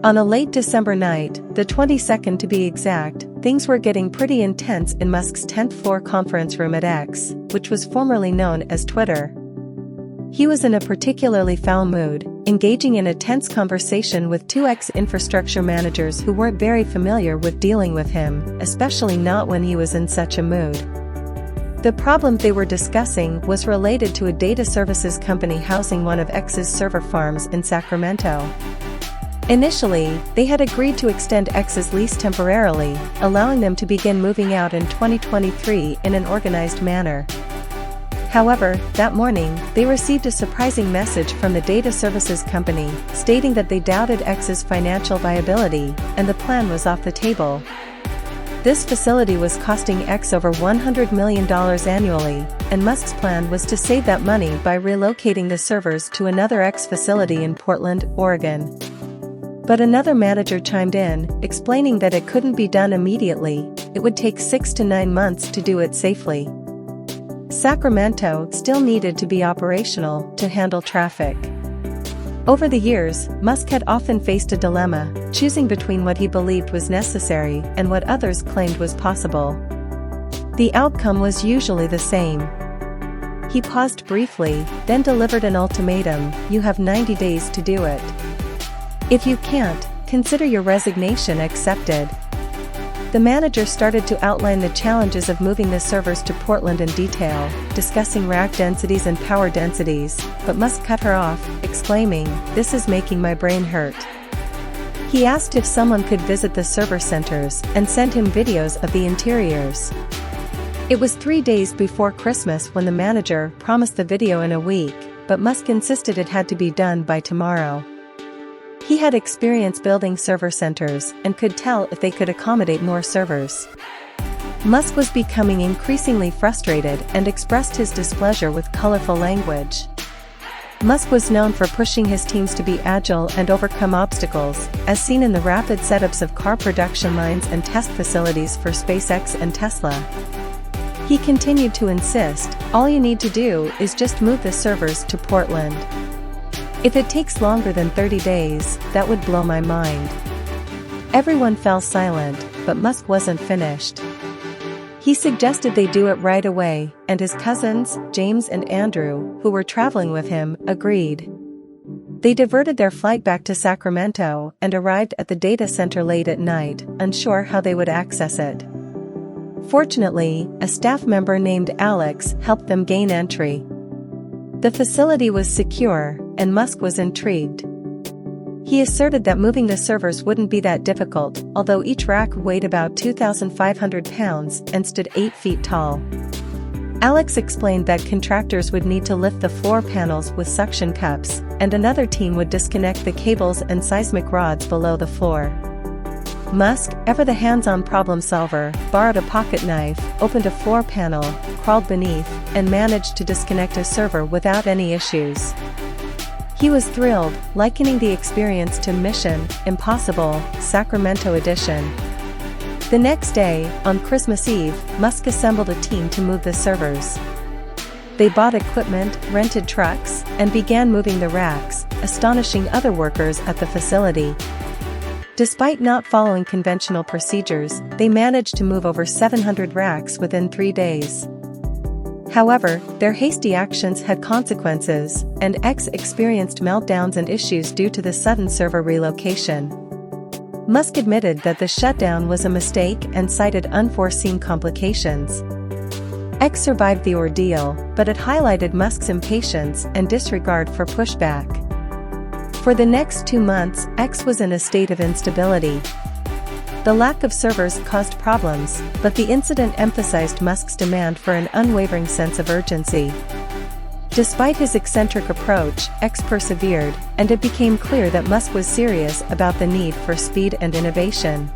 On a late December night, the 22nd to be exact, things were getting pretty intense in Musk's 10th floor conference room at X, which was formerly known as Twitter. He was in a particularly foul mood, engaging in a tense conversation with two X infrastructure managers who weren't very familiar with dealing with him, especially not when he was in such a mood. The problem they were discussing was related to a data services company housing one of X's server farms in Sacramento. Initially, they had agreed to extend X's lease temporarily, allowing them to begin moving out in 2023 in an organized manner. However, that morning, they received a surprising message from the data services company, stating that they doubted X's financial viability, and the plan was off the table. This facility was costing X over $100 million annually, and Musk's plan was to save that money by relocating the servers to another X facility in Portland, Oregon. But another manager chimed in, explaining that it couldn't be done immediately, it would take 6 to 9 months to do it safely. Sacramento still needed to be operational to handle traffic. Over the years, Musk had often faced a dilemma, choosing between what he believed was necessary and what others claimed was possible. The outcome was usually the same. He paused briefly, then delivered an ultimatum: you have 90 days to do it. If you can't, consider your resignation accepted. The manager started to outline the challenges of moving the servers to Portland in detail, discussing rack densities and power densities, but Musk cut her off, exclaiming, "This is making my brain hurt." He asked if someone could visit the server centers and send him videos of the interiors. It was 3 days before Christmas when the manager promised the video in a week, but Musk insisted it had to be done by tomorrow. He had experience building server centers and could tell if they could accommodate more servers. Musk was becoming increasingly frustrated and expressed his displeasure with colorful language. Musk was known for pushing his teams to be agile and overcome obstacles, as seen in the rapid setups of car production lines and test facilities for SpaceX and Tesla. He continued to insist, "All you need to do is just move the servers to Portland. If it takes longer than 30 days, that would blow my mind." Everyone fell silent, but Musk wasn't finished. He suggested they do it right away, and his cousins, James and Andrew, who were traveling with him, agreed. They diverted their flight back to Sacramento and arrived at the data center late at night, unsure how they would access it. Fortunately, a staff member named Alex helped them gain entry. The facility was secure, and Musk was intrigued. He asserted that moving the servers wouldn't be that difficult, although each rack weighed about 2,500 pounds and stood 8 feet tall. Alex explained that contractors would need to lift the floor panels with suction cups, and another team would disconnect the cables and seismic rods below the floor. Musk, ever the hands-on problem solver, borrowed a pocket knife, opened a floor panel, crawled beneath, and managed to disconnect a server without any issues. He was thrilled, likening the experience to Mission: Impossible, Sacramento Edition. The next day, on Christmas Eve, Musk assembled a team to move the servers. They bought equipment, rented trucks, and began moving the racks, astonishing other workers at the facility. Despite not following conventional procedures, they managed to move over 700 racks within 3 days. However, their hasty actions had consequences, and X experienced meltdowns and issues due to the sudden server relocation. Musk admitted that the shutdown was a mistake and cited unforeseen complications. X survived the ordeal, but it highlighted Musk's impatience and disregard for pushback. For the next 2 months, X was in a state of instability. The lack of servers caused problems, but the incident emphasized Musk's demand for an unwavering sense of urgency. Despite his eccentric approach, X persevered, and it became clear that Musk was serious about the need for speed and innovation.